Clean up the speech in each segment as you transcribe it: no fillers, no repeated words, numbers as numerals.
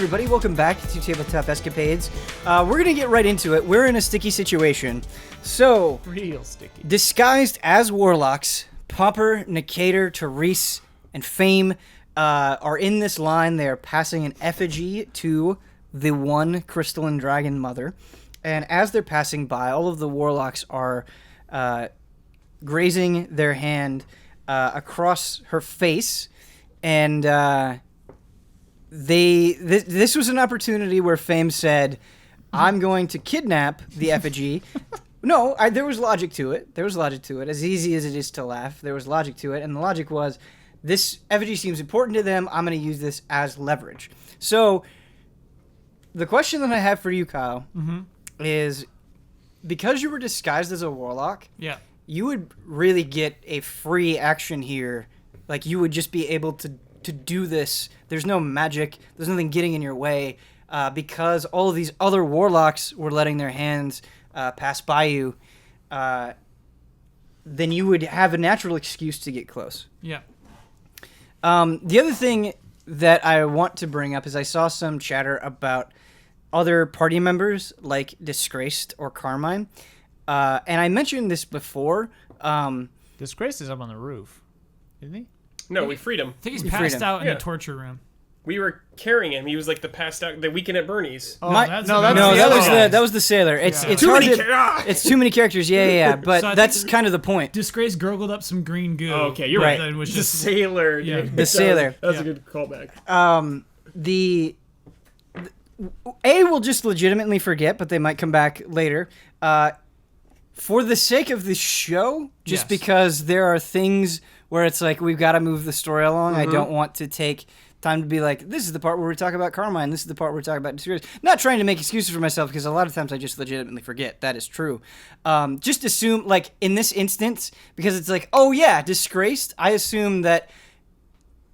everybody. Welcome back to Tabletop Escapades. We're going to get right into it. We're in a sticky situation. So, real sticky. Disguised as warlocks, Pomper, Nicator, Therese, and Fame are in this line. They are passing an effigy to the one crystalline dragon mother. And as they're passing by, all of the warlocks are grazing their hand across her face. And this was an opportunity where Fame said, I'm going to kidnap the effigy. No, there was logic to it. There was logic to it. As easy as it is to laugh, there was logic to it. And the logic was, this effigy seems important to them. I'm going to use this as leverage. So the question that I have for you, Kyle, is because you were disguised as a warlock, you would really get a free action here. Like, you would just be able to do this. There's no magic. There's nothing getting in your way because all of these other warlocks were letting their hands pass by you. Then you would have a natural excuse to get close. Yeah. The other thing that I want to bring up is I saw some chatter about other party members like Disgraced or Carmine. And I mentioned this before. Disgraced is up on the roof, isn't he? No, we freed him. I think he's passed out in Yeah. the torture room. We were carrying him. He was like the passed out the weekend at Bernie's. Oh, that's no, another that guy. was the sailor. It's Yeah. it's hard to, it's too many characters. Yeah. But So I that's think- kind of the point. Disgrace gurgled up some green goo. Oh, okay, you're right. And was The just sailor. Yeah. dude. The sailor. That was a good callback. A will just legitimately forget, but they might come back later. For the sake of the show, just Yes. because there are things where it's like, we've got to move the story along. I don't want to take time to be like, this is the part where we talk about Carmine. This is the part where we talk about Disgrace. Not trying to make excuses for myself, because a lot of times I just legitimately forget. That is true. Just assume, like, in this instance, because it's like, oh yeah, Disgraced, I assume that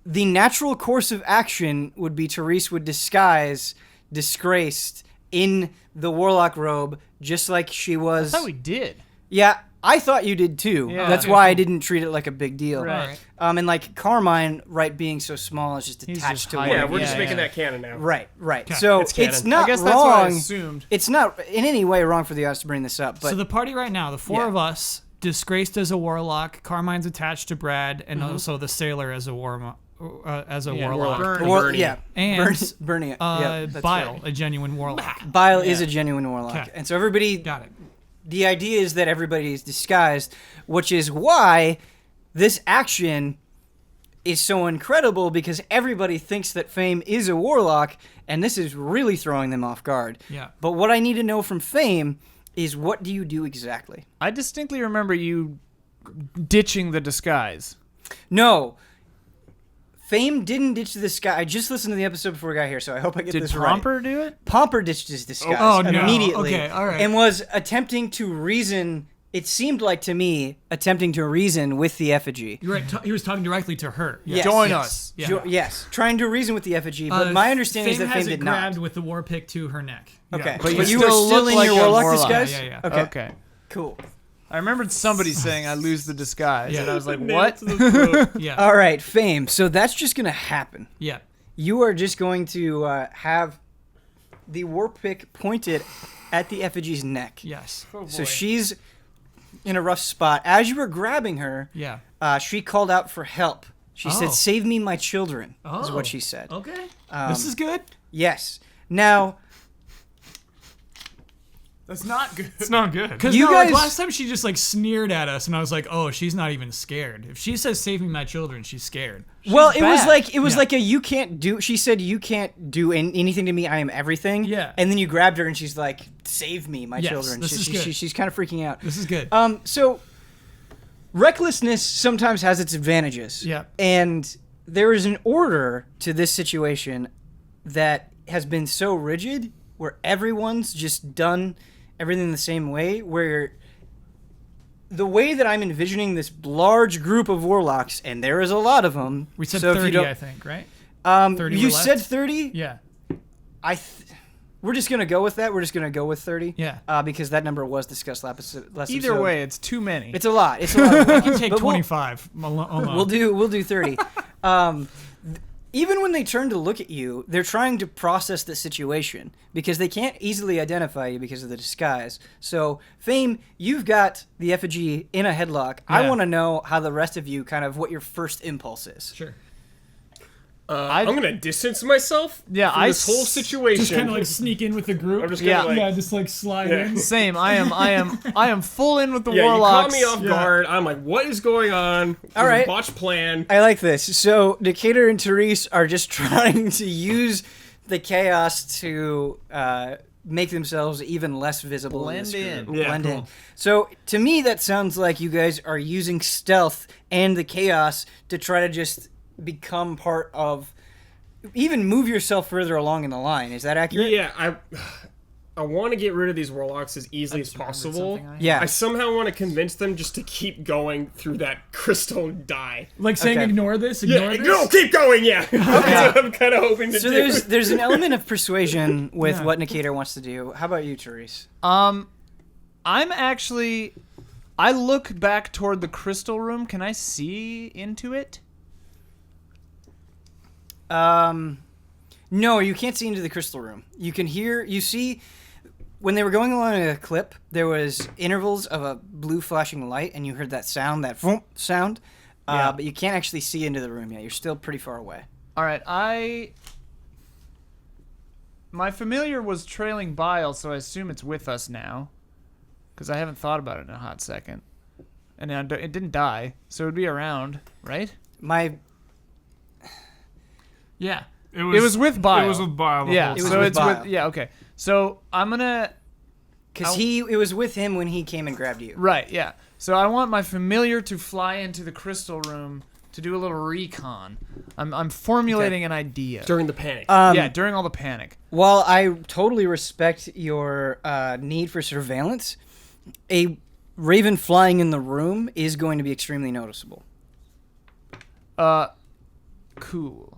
the natural course of action would be Therese would disguise Disgraced in the warlock robe, just like she was. I thought we did. Yeah, I thought you did too. Yeah. That's why I didn't treat it like a big deal. Right. And like Carmine, right, being so small is just He's attached just to hiding. one. Yeah, of we're you. just making that canon now. Right. Okay. So It's it's canon. not I guess that's what I wrong. assumed. It's not in any way wrong for the audience to bring this up. But So the party right now, the four Yeah. of us, Disgraced as a warlock, Carmine's attached to Brad, and also the sailor as a warlock. Burn. Bernie. yeah, And Bernie. Yeah, that's Bile, right. a genuine warlock. Bile is a genuine warlock, Okay. and so everybody. Got it. The idea is that everybody is disguised, which is why this action is so incredible, because everybody thinks that Fame is a warlock, and this is really throwing them off guard. Yeah. But what I need to know from Fame is, what do you do exactly? I distinctly remember you ditching the disguise. No. Fame didn't ditch the disguise. I just listened to the episode before we got here, so I hope I get Did this Pomper right. do it? Pomper ditched his disguise Oh, no. immediately. Okay, all right. And was attempting to reason, it seemed like to me, attempting to reason with the effigy. You're right. He was talking directly to her. Yes. Join Yes. us. Yeah. Yes, trying to reason with the effigy, but my understanding is that Fame has it did grabbed not. with the war pick to her neck. Okay, Yeah. but you you were still still look in like your a warlock warlock. disguise? Yeah. Okay, Okay. cool. I remembered somebody saying I lose the disguise, Yeah. and I was like, Nail what? to the throat. Yeah. All right, Fame. So that's just going to happen. Yeah. You are just going to have the war pick pointed at the effigy's neck. Yes. So she's in a rough spot. As you were grabbing her, Yeah. she called out for help. She Oh. said, "Save me, my children," is Oh. what she said. Okay. This is good. Yes. Now, That's not good. It's not good. Because You like guys- last time she just like sneered at us, and I was like, "Oh, she's not even scared. If she says save me my children, she's scared." well, it was bad. like Yeah. like a you can't do. She said, "You can't do anything to me. I am everything." Yeah. And then you grabbed her, and she's like, "Save me, my Yes, children." this is good. She's kind of freaking out. This is good. So recklessness sometimes has its advantages. Yeah. And there is an order to this situation that has been so rigid, where everyone's just done everything the same way, where the way that I'm envisioning this large group of warlocks, and there is a lot of them. we said so if you 30, don't- I think, right? 30 you were left? said 30? Yeah. We're just going to go with that. We're just going to go with 30. Yeah. Because that number was discussed last episode. Either way, it's too many. It's a lot. It's a lot. You can take But we'll- 25 alone. We'll do 30. even when they turn to look at you, they're trying to process the situation because they can't easily identify you because of the disguise. So, Fame, you've got the effigy in a headlock. I want to know how the rest of you what your first impulse is. Sure. I'm gonna distance myself. From this whole situation. Just kind of like sneak in with the group. I'm just gonna just like slide in. Same. I am full in with the Yeah, warlocks. you caught me off guard. I'm like, what is going on? All right. Botched plan. I like this. So, Decatur and Therese are just trying to use the chaos to make themselves even less visible. Blend in. Yeah, Blend cool. in. So, to me, that sounds like you guys are using stealth and the chaos to try to just become part of, even move yourself further along in the line. Is that accurate? Yeah, I want to get rid of these warlocks as easily as possible. Yeah. I somehow want to convince them just to keep going through that crystal and die. Like saying, Okay. ignore this, ignore this. No, keep going. Yeah, that's what I'm kind of hoping to So do. there's an element of persuasion with what Decatur wants to do. How about you, Therese? I'm actually. I look back toward the crystal room. Can I see into it? No, you can't see into the crystal room. You see, when they were going along a clip, there was intervals of a blue flashing light, and you heard that sound, that vroom sound, but you can't actually see into the room yet. You're still pretty far away. All right, my familiar was trailing Bile, so I assume it's with us now, because I haven't thought about it in a hot second, and it didn't die, so it'd be around, right? Yeah. It was with Bile. It was with Bile. The Yeah, whole It was so with it's Bile. with. Yeah, okay. So I'm gonna. Because it was with him when he came and grabbed you. Right, yeah. So I want my familiar to fly into the crystal room to do a little recon. I'm formulating an idea. during the panic. Yeah, during all the panic. While I totally respect your need for surveillance, a raven flying in the room is going to be extremely noticeable. Cool.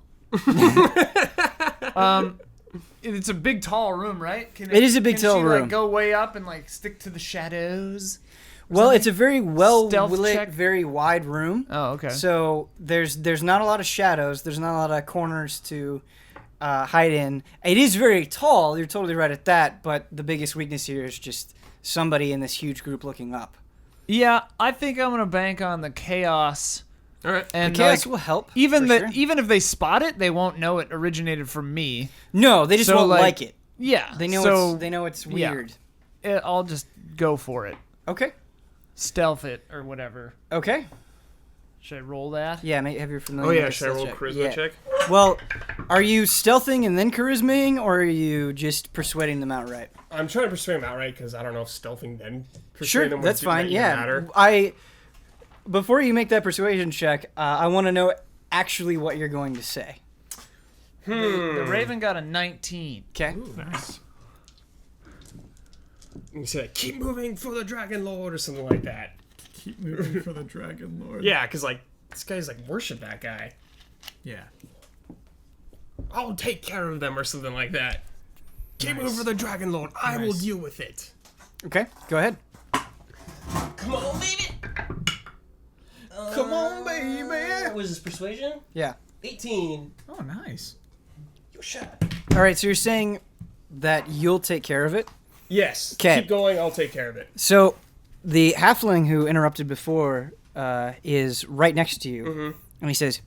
It's a big, tall room, right? It is a big, tall Can she, room. like, go way up and like stick to the shadows? Well, it's a very well Stealth lit, check? very wide room. Oh, okay. So there's not a lot of shadows. There's not a lot of corners to hide in. It is very tall. You're totally right at that. But the biggest weakness here is just somebody in this huge group looking up. Yeah, I think I'm gonna bank on the chaos. All right. And Chaos like, will help. even for sure. even if they spot it, they won't know it originated from me. No, they just So, won't like, like it. Yeah. They know so it's yeah. weird. I'll just go for it. Okay. Stealth it or whatever. Okay. Should I roll that? Yeah, have your familiar. Oh yeah, make a should I stealth roll check. charisma Yeah. check? Well, are you stealthing and then charismaing, or are you just persuading them outright? I'm trying to persuade him outright because I don't know if stealthing then persuading Sure, them would that's fine. even Yeah, matter. Before you make that persuasion check, I want to know actually what you're going to say. The Raven got a 19. Okay. Nice. You say like, keep moving for the Dragonlord or something like that. Keep moving for the Dragonlord. Yeah, because like this guy's like worship that guy. Yeah. I'll take care of them or something like that. Keep moving for the Dragonlord. I will Nice. deal with it. Okay. Go ahead. Come on, baby. Come on, baby. What was this, persuasion? Yeah. 18. Oh, nice. You shot. All right. So you're saying that you'll take care of it. Yes. 'Kay. Keep going. I'll take care of it. So the halfling who interrupted before is right next to you, and he says,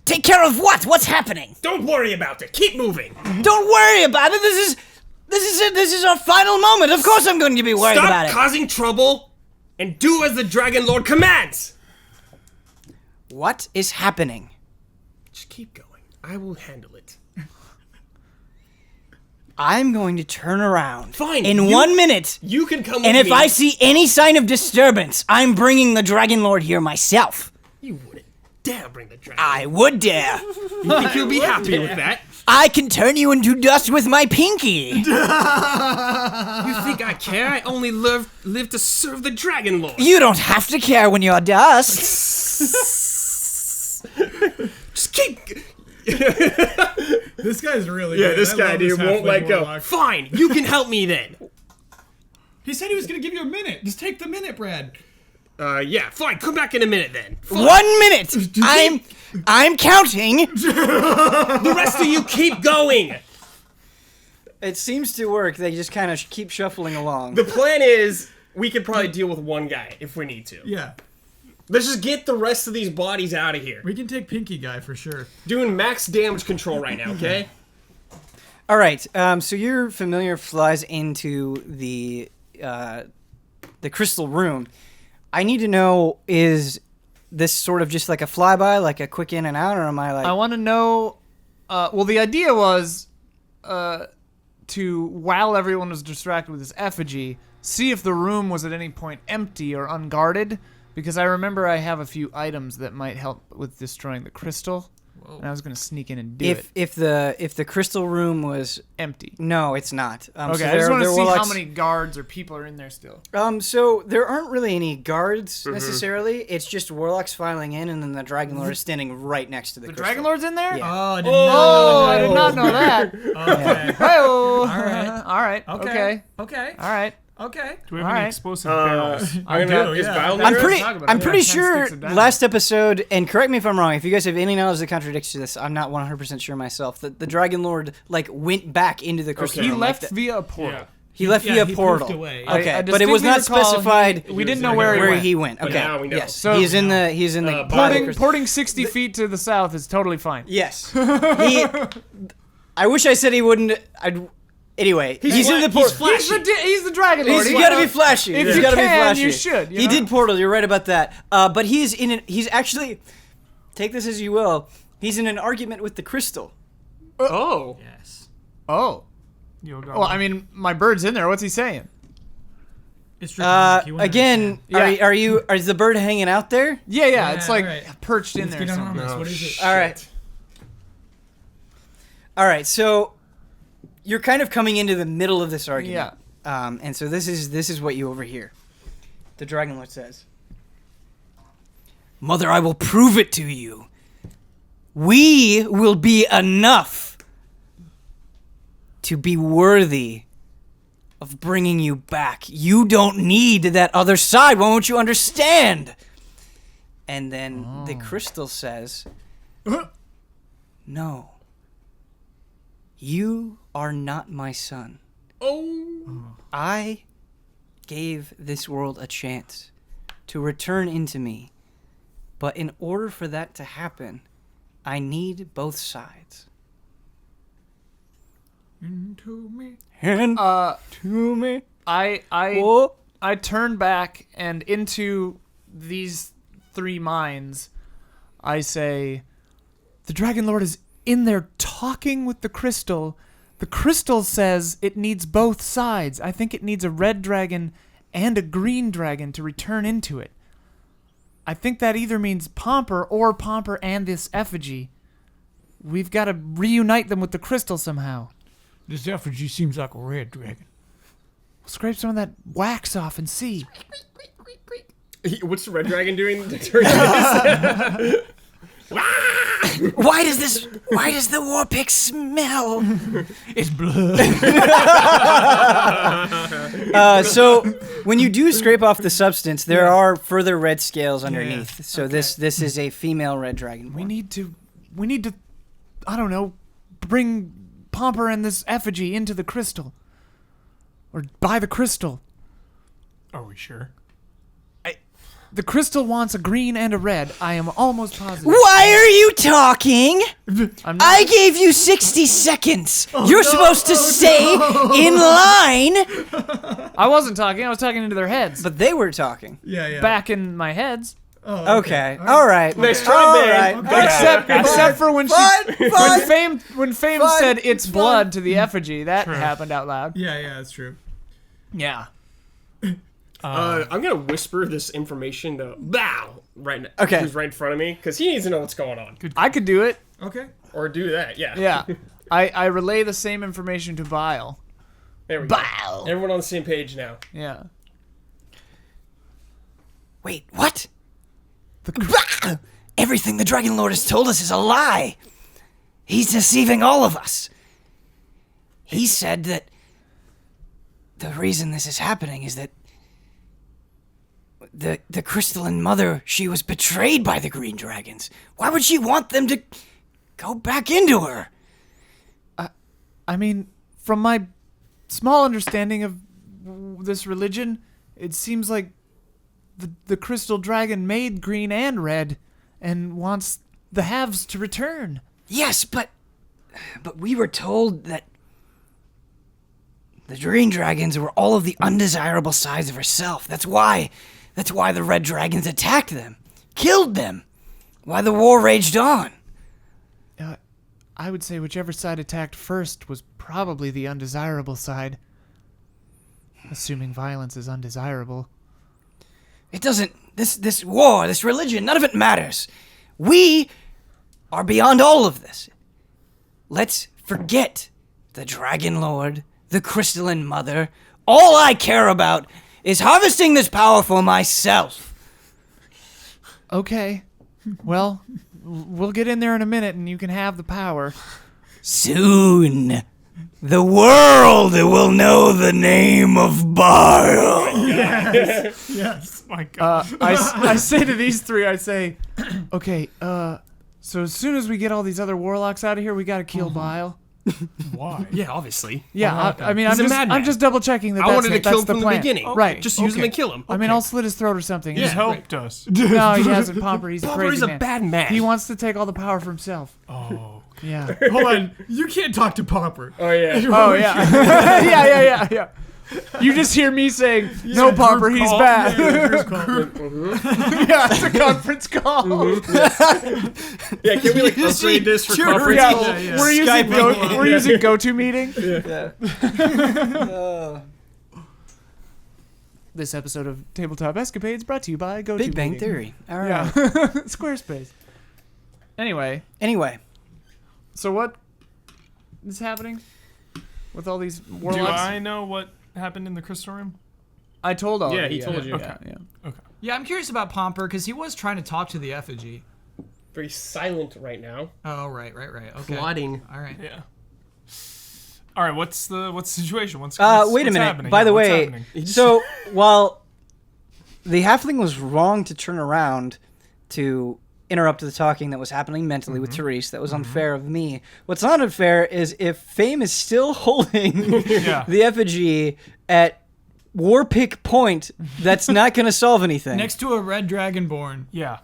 "Take care of what? What's happening? Don't worry about it. Keep moving. Don't worry about it. This is our final moment. Of course, I'm going to be worried Stop about it. causing trouble and do as the Dragonlord commands. What is happening? Just keep going. I will handle it. I'm going to turn around. Fine, In you- 1 minute. You can come And with if me. I see any sign of disturbance, I'm bringing the Dragonlord here myself. You wouldn't dare bring the Dragonlord. I would dare. You think he'll be happy with that? I can turn you into dust with my pinky. You think I care? I only live to serve the Dragonlord. You don't have to care when you're dust. Just keep... This guy's really Yeah, good. this I guy, love dude, this won't halfling let go. warlock. Fine, you can help me then. He said he was going to give you a minute. Just take the minute, Brad. Yeah, fine, come back in a minute then. Fine. 1 minute. I'm counting. The rest of you keep going. It seems to work. They just kind of keep shuffling along. The plan is we could probably deal with one guy if we need to. Yeah. Let's just get the rest of these bodies out of here. We can take Pinky Guy for sure. Doing max damage control right now, okay? All right. So your familiar flies into the crystal room. I need to know, is this sort of just like a flyby, like a quick in and out, or am I like... I want to know. Well, the idea was to, while everyone was distracted with this effigy, see if the room was at any point empty or unguarded, because I remember I have a few items that might help with destroying the crystal. Whoa. And I was going to sneak in and do it. If the crystal room was empty. No, it's not. Okay, so I just want to see how many guards or people are in there still. So there aren't really any guards necessarily. It's just warlocks filing in, and then the Dragonlord is standing right next to the crystal. Dragonlord's in there? Yeah. Oh, I did not know that. Okay. Hey-oh. All right. All right. Okay. Okay. All right. Okay. Do we have any Alright. explosive barrels? Is Vile I'm there? pretty. talk about it. I'm pretty 10 sure sticks of dynamite. last episode, and correct me if I'm wrong. If you guys have any knowledge that contradicts this, I'm not 100% sure myself. That the Dragonlord like went back into the crystal. He room, left like via a portal. Yeah. he left via he portal. poofed away. Okay, I but it was not distinctly recall specified. we didn't know was where he where went. he went. But Okay. now we know. Yes. So- he's in the. He's in the. by the crystal- Porting 60 feet to the south is totally fine. Yes. I wish I said he wouldn't. Anyway, he's in the portal. He's the Dragonlord. You gotta be flashy. If You you gotta be can, flashy. you should. He did portal. You're right about that. But he's in. He's actually. Take this as you will. He's in an argument with the crystal. Oh. Yes. Oh. Well, I mean, my bird's in there. What's he saying? It's draconic. You wouldn't Again, Yeah. is the bird hanging out there? Yeah. Yeah, It's like alright. perched in Let's there get on somewhere. this. What is it? All right. All right. So you're kind of coming into the middle of this argument. Yeah. And so this is what you overhear. The Dragonlord says, "Mother, I will prove it to you. We will be enough to be worthy of bringing you back. You don't need that other side. Why won't you understand?" And then the crystal says, "No. You are not my son. Oh. I gave this world a chance to return into me. But in order for that to happen, I need both sides." Into me. And to me. I turn back and into these three minds, I say, the Dragonlord is in there talking with the crystal. The crystal says it needs both sides. I think it needs a red dragon and a green dragon to return into it. I think that either means Pomper or Pomper and this effigy. We've got to reunite them with the crystal somehow. This effigy seems like a red dragon. Scrape some of that wax off and see. What's the red dragon doing during this? Why does the war pick smell? It's blood. So when you do scrape off the substance, there are further red scales underneath. So this is a female red dragon. We need to, I don't know, bring Pomper and this effigy into the crystal. Or buy the crystal. Are we sure? The crystal wants a green and a red. I am almost positive. Why are you talking? I'm not, I gave you 60 seconds. You're supposed to stay in line. I wasn't talking. I was talking into their heads. But they were talking. Yeah. Back in my heads. Oh, Okay. All right. Nice try, All man. right. Okay. Except for when Fine. when Fame Fine. said it's blood to the effigy. That happened out loud. Yeah, that's true. Yeah. I'm gonna whisper this information to Bow right now. Okay. Who's right in front of me? Because he needs to know what's going on. I could do it. Okay. Or do that, yeah. Yeah. I relay the same information to Bile. There we go. Everyone on the same page now. Yeah. Wait, what? Everything the Dragonlord has told us is a lie. He's deceiving all of us. He said that the reason this is happening is that the crystalline mother, she was betrayed by the green dragons. Why would she want them to go back into her? I mean, from my small understanding of this religion, it seems like the crystal dragon made green and red and wants the halves to return. Yes, but we were told that the green dragons were all of the undesirable sides of herself. That's why the red dragons attacked them, killed them, why the war raged on. I would say whichever side attacked first was probably the undesirable side. Assuming violence is undesirable. It doesn't, this war, this religion, none of it matters. We are beyond all of this. Let's forget the Dragonlord, the crystalline mother. All I care about is harvesting this power for myself. Okay. Well, we'll get in there in a minute and you can have the power. Soon, the world will know the name of Baal. Yes. My God. I say to these three, I say, okay, so as soon as we get all these other warlocks out of here, we gotta kill Bile. Why? Yeah, obviously. Yeah, I mean, He's a madman. I'm just double checking that I that's wanted to that's kill him the from the plan. beginning. Right. Just use him and kill him. I mean, I'll slit his throat or something. He's Yeah. helped us. No, he hasn't. Pomper, he's a Pomper crazy is a man. bad man. He wants to take all the power for himself. Oh. Yeah. Hold on. You can't talk to Popper. Oh, yeah. Oh, yeah. yeah. You just hear me saying, no, Pomper, he's Call. bad. Yeah, group call. Yeah, it's a conference call. Yeah, can we like upgrade this for conference Yeah, call? yeah. we're using Skyping. we're using GoToMeeting. Yeah. This episode of Tabletop Escapades brought to you by GoToMeeting. Big Bang Theory. All right. Yeah. Squarespace. Anyway, so what is happening with all these warlocks? Do I know what happened in the crystal room? I told all. Yeah, of he you. told you. Yeah, yeah. Yeah, I'm curious about Pomper because he was trying to talk to the effigy. Very silent right now. Oh, right. Okay. Plotting. All right. Yeah. All right. What's the situation? Wait a what's minute. happening? By the What's way, happening? so while the halfling was wrong to turn around to interrupt the talking that was happening mentally with Therese, that was unfair of me. What's not unfair is if Fame is still holding Yeah. the effigy at Warpick Point, that's not going to solve anything. Next to a red dragonborn. Yeah.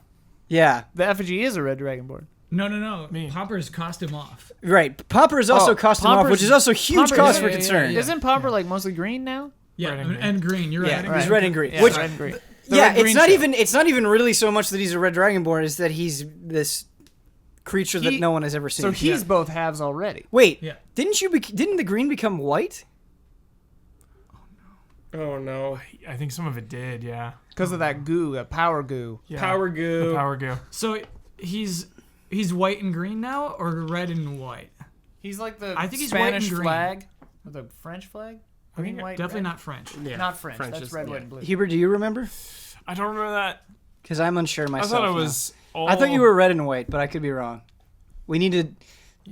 Yeah, The effigy is a red dragonborn. No. Pomper's cost him off. right. Pomper is also cost him off, which is also a huge Pomper- cause yeah, for yeah, concern. yeah. Isn't Pomper like mostly green now? Yeah, Red and green. and green. You're Yeah, right. he's red and green. Yeah, Which, red and green. The yeah, red-green it's not even really so much that he's a red dragonborn, it's that he's this creature that no one has ever seen. So he's both halves already. Wait, Yeah. didn't the green become white? Oh, no. I think some of it did. Yeah. Because of that goo, that power goo. Yeah. Power The goo. power go. So he's white and green now, or red and white? He's like the I think he's white and Spanish green. flag. Or the French flag? Green, white, Definitely red? not French. Yeah. Not French. French That's is- red, yeah. white, and blue. Hubert, do you remember? I don't remember that. Because I'm unsure I myself. thought it now. was. All... I thought you were red and white, but I could be wrong. We need to.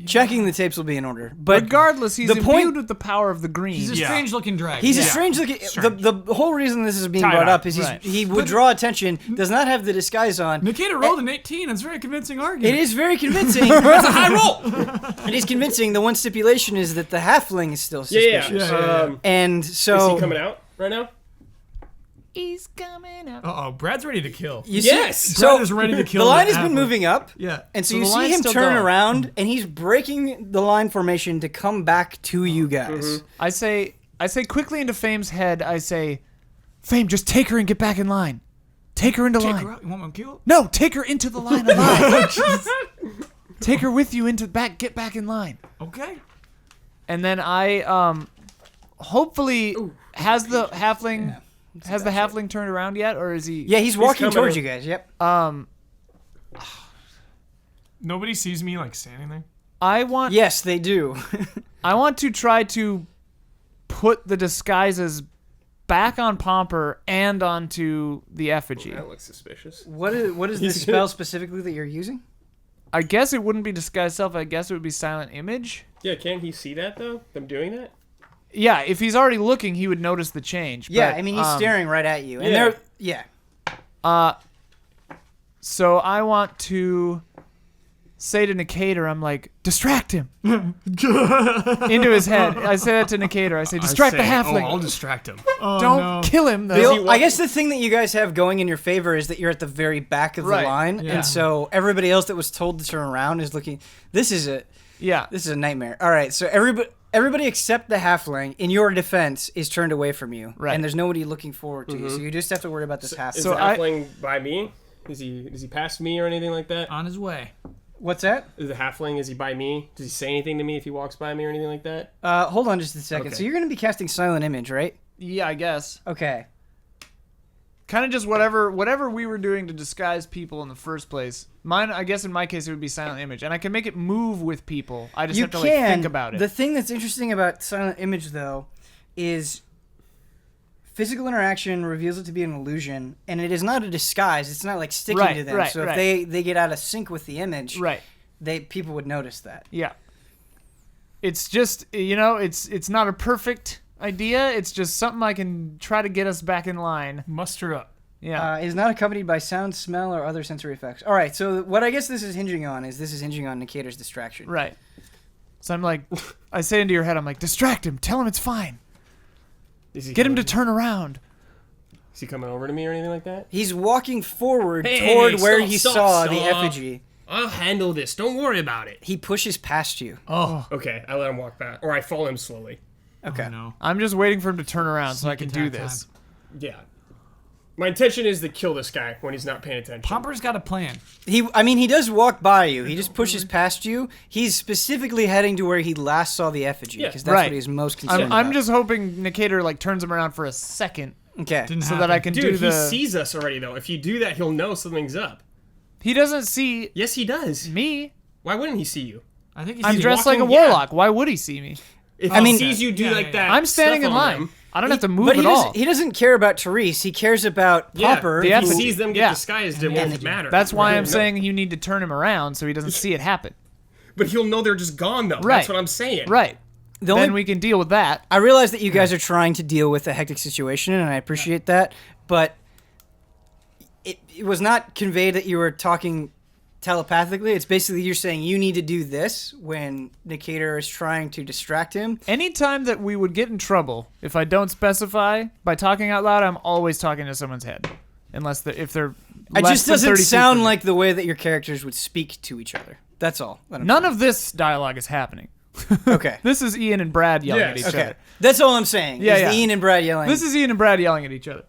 Checking the tapes will be in order. But Regardless, he's the imbued point- with the power of the green. He's a Yeah. strange-looking dragon. he's a Yeah. strange looking. Strange. The whole reason this is being Tie-dye. brought up is Right. he would draw attention, does not have the disguise on. Nikita rolled an 18. It's a very convincing argument. It is very convincing. That's a high roll. It is convincing. The one stipulation is that the halfling is still Yeah, suspicious. yeah. And so Is he coming out right now? He's coming out. Uh-oh, Brad's ready to kill. you Yes! see, Brad so is ready to kill the line the has been halfling. moving up, Yeah. and so So you the see line's him still turn going. around, and he's breaking the line formation to come back to you guys. I say quickly into Fame's head, I say, Fame, just take her and get back in line. Take her into line. You want me to kill? No, take her into the line of line. Take her with you get back in line. Okay. And then I hopefully has the halfling turned around yet, or is he? Yeah, he's walking coming towards in. you guys. Yep. Nobody sees me like standing there. I want Yes, they do. I want to try to put the disguises back on Pomper and onto the effigy. That looks suspicious. what is the spell specifically that you're using? I guess it wouldn't be disguise self. I guess it would be silent image. Yeah, can he see that, though? Them doing that? Yeah, if he's already looking, he would notice the change. Yeah, but, I mean he's staring right at you, and Yeah. they're So I want to say to Nicator, I'm like, distract him. Into his head. I say that to Nicator. I say, distract the halfling. I'll distract him. Don't kill him, though. Bill, I guess the thing that you guys have going in your favor is that you're at the very back of the Right. line, Yeah. and so everybody else that was told to turn around is looking. This is a nightmare. All right, so everybody except the halfling, in your defense, is turned away from you, Right. and there's nobody looking forward to you. So you just have to worry about this halfling. Is So the I- halfling by me? Is he past me or anything like that? On his way. What's that? Is the halfling, is he by me? Does he say anything to me if he walks by me or anything like that? Hold on just a second. Okay. So you're going to be casting Silent Image, right? Yeah, I guess. Okay. Kind of just whatever we were doing to disguise people in the first place. Mine, I guess in my case, it would be silent image. And I can make it move with people. I just You have to can. like think about it. The thing that's interesting about Silent Image, though, is physical interaction reveals it to be an illusion, and it is not a disguise. It's not like sticking Right, to them. right, So if right. they get out of sync with the image, Right. people would notice that. Yeah. It's just, it's not a perfect idea. It's just something I can try to get us back in line. Muster up. Yeah. Is not accompanied by sound, smell, or other sensory effects. All right, so what I guess this is hinging on Nicator's distraction. Right. So I'm like, I say into your head, I'm like, distract him. Tell him it's fine. Get him to turn around. Is he coming over to me or anything like that? He's walking forward Hey, toward where stop, he stop, saw the stop. effigy. I'll handle this. Don't worry about it. He pushes past you. Oh. Okay, I let him walk back. Or I follow him slowly. Okay. Oh, no. I'm just waiting for him to turn around so I can Sneak do attack this. Yeah. My intention is to kill this guy when he's not paying attention. Pomper's got a plan. He does walk by you. He just pushes past you. He's specifically heading to where he last saw the effigy because that's Right. what he's most concerned I'm about. just hoping Nicator like turns him around for a second Okay. Didn't so happen. that I can Dude, do he the. sees us already, though. If you do that, he'll know something's up. He doesn't see Yes, he does. me. Why wouldn't he see you? I think he's I'm dressed like a walking- yeah. warlock. Why would he see me? If I he mean- sees you do Yeah, like yeah, that, I'm standing stuff in on line. them, I don't have to move But at all. he doesn't care about Therese. He cares about yeah, Popper. the if he effigy. sees them get Yeah. disguised, it won't matter. That's why I'm No. saying you need to turn him around so he doesn't see it happen. But he'll know they're just gone, though. Right. That's what I'm saying. Right. The Then only- we can deal with that. I realize that you guys are trying to deal with a hectic situation, and I appreciate that, but it was not conveyed that you were talking telepathically. It's basically you're saying you need to do this when Nicator is trying to distract him. Anytime that we would get in trouble, if I don't specify by talking out loud, I'm always talking to someone's head, if they're. It less just than doesn't 30 feet sound from me. like the way that your characters would speak to each other. That's all. None of this dialogue is happening. Okay. This is Ian and Brad yelling at each Yes. Okay. other. That's all I'm saying. Yeah, is yeah. the Ian and Brad yelling. This is Ian and Brad yelling at each other.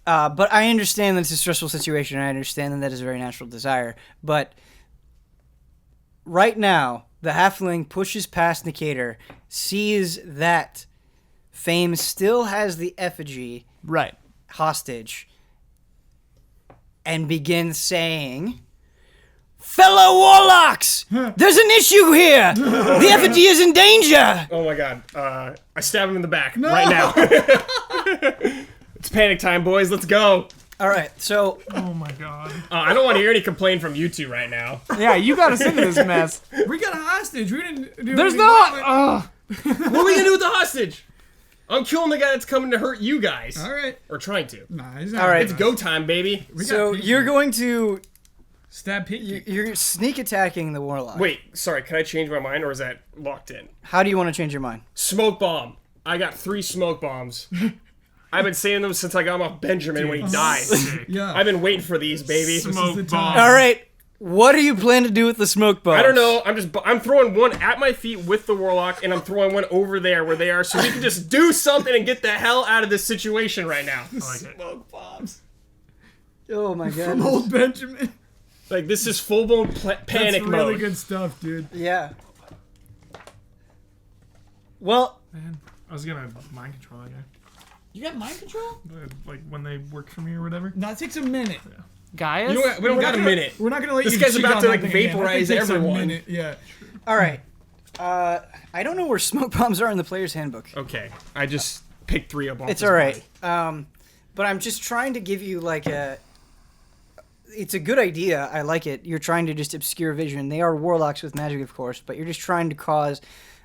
But I understand that it's a stressful situation, and I understand that that is a very natural desire. But right now, the halfling pushes past Nicator, sees that Fame still has the effigy Right. hostage, and begins saying, "Fellow warlocks, there's an issue here. The effigy is in danger." Oh my god. I stab him in the back right now. It's panic time, boys. Let's go. All right, so Oh my god. I don't want to hear any complaint from you two right now. Yeah, you got us into this mess. We got a hostage. We didn't do There's anything no. violent. What are we gonna do with the hostage? I'm killing the guy that's coming to hurt you guys. All right. Or trying to. Nah, he's not. All right. It's go time, baby. We got so Pinky. you're going to stab Pinky. you're sneak attacking the warlock. Wait, sorry, can I change my mind or is that locked in? How do you want to change your mind? Smoke bomb. I got 3 smoke bombs. I've been saying them since I got him off Benjamin when he died. Yeah. I've been waiting for these, baby. Smoke the bomb. time. All right, what do you plan to do with the smoke bombs? I don't know. I'm throwing one at my feet with the warlock, and I'm throwing one over there where they are, so we can just do something and get the hell out of this situation right now. I like it. Smoke bombs. Oh my god. Old Benjamin. Like this is full blown panic That's really mode. good stuff, dude. Yeah. Well, Man, I was gonna mind control that guy. You got mind control? Like when they work for me or whatever. No, it takes a minute. Gaius? You know what? We don't We're got not a gonna- minute. We're not gonna let This you. guy's cheat about on to, that like, thing again. vaporize That thing takes a everyone. minute, yeah. all right. I don't know where smoke bombs are in the player's handbook. Okay, I just picked 3 up off It's his all right. body. But I'm just trying to give you like a. It's a good idea. I like it. You're trying to just obscure vision. They are warlocks with magic, of course, but you're just trying to cause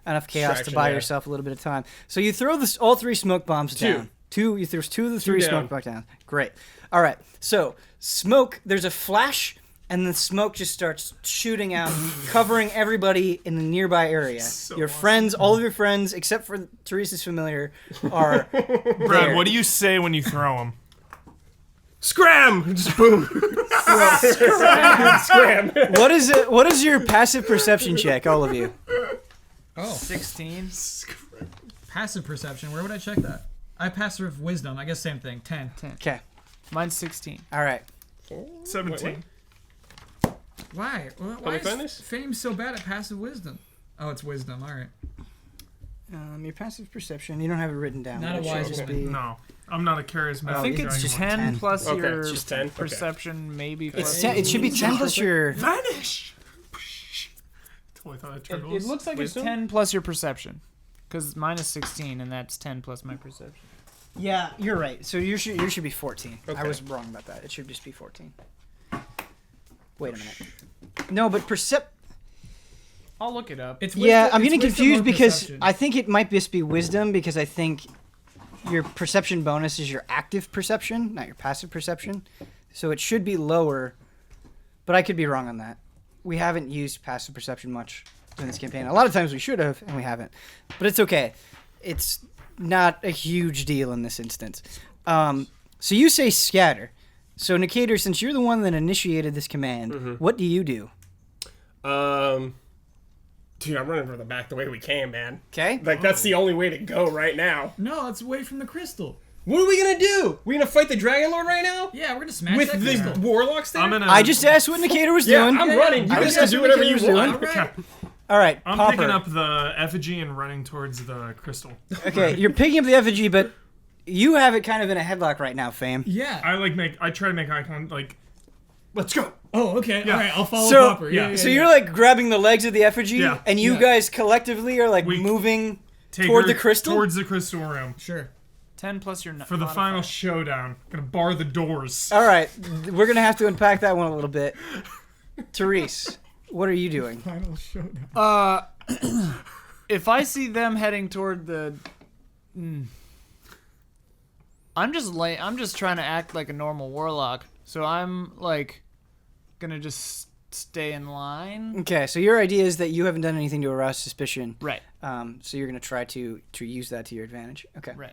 enough chaos to Distraction, buy yeah. yourself a little bit of time. So you throw all 3 smoke bombs Two. down. You throw 2 of the 3 down. smoke bombs down. Great. All right. So smoke. There's a flash, and the smoke just starts shooting out, covering everybody in the nearby area. Your friends, all of your friends, except for Teresa's familiar, are Brad, there. what do you say when you throw them? Scram! Just boom. Scram. What is it? What is your passive perception check, all of you? Oh, 16. passive perception. Where would I check that? I passive wisdom. I guess same thing. 10. Okay. Mine's 16. All right. 17. Why? Why me is find this? Fame so bad at passive wisdom? Oh, it's wisdom. All right. Your passive perception. You don't have it written down. Not but a it should wise just woman. be- No, I'm not a charismatic. I think it's it's just 10 10. plus Okay, your it's just 10? Okay. perception, maybe. It's Plus 10, it should be 10 plus your. Vanish! Totally thought that It looks like Wisdom? it's 10 plus your perception. Because mine is 16, and that's 10 plus my perception. Yeah, you're right. So you should be 14. I Okay. was wrong about that. It should just be 14. Wait a minute. No, but I'll look it up. It's yeah, wisdom- I'm it's getting wisdom confused or because perception. I think it might just be wisdom because I think your perception bonus is your active perception, not your passive perception. So it should be lower, but I could be wrong on that. We haven't used passive perception much in this campaign. A lot of times we should have, and we haven't. But it's okay. It's not a huge deal in this instance. So you say scatter. So Nicator, since you're the one that initiated this command, what do you do? Dude, I'm running for the back the way we came, man. Okay. Like, that's the only way to go right now. No, it's away from the crystal. What are we gonna do? We gonna fight the Dragonlord right now? Yeah, we're gonna smash With that the crystal. warlocks there? I'm gonna. I just asked what Nicator was yeah, doing. I'm running. You I guys just can asked do what whatever Nicator you was want. doing. All right. All right, I'm Popper. picking up the effigy and running towards the crystal. Okay, you're picking up the effigy, but you have it kind of in a headlock right now, Fame. Yeah. I try to make eye contact. Like, let's go. Oh, okay. Yeah. All right. I'll follow So, Popper. Yeah. so you're like grabbing the legs of the effigy, Yeah. and you Yeah. guys collectively are like We moving Take toward her the crystal. Towards the crystal room. Sure. 10 plus your For the final showdown. Gonna bar the doors. All right, we're gonna have to unpack that one a little bit. Therese, what are you doing? Final showdown. If I see them heading toward the... I'm just trying to act like a normal warlock. So I'm, like, gonna just stay in line. Okay, so your idea is that you haven't done anything to arouse suspicion. Right. So you're gonna try to use that to your advantage. Okay. Right.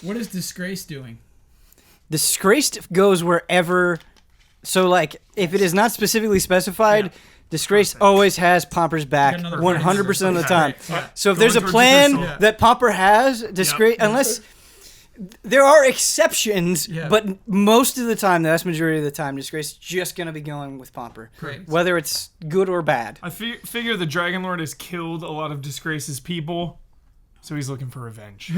What is Disgrace doing? Disgraced goes wherever. So, like, if it is not specifically specified, Disgraced always has Pomper's back Got another 100% of the Okay. time. Yeah. So if Going there's a towards the plan crystal. that Pomper has, Disgrace, unless there are exceptions, Yeah. but most of the time, the vast majority of the time, Disgrace is just going to be going with Pomper, Great. whether it's good or bad. I figure the Dragonlord has killed a lot of Disgrace's people, so he's looking for revenge.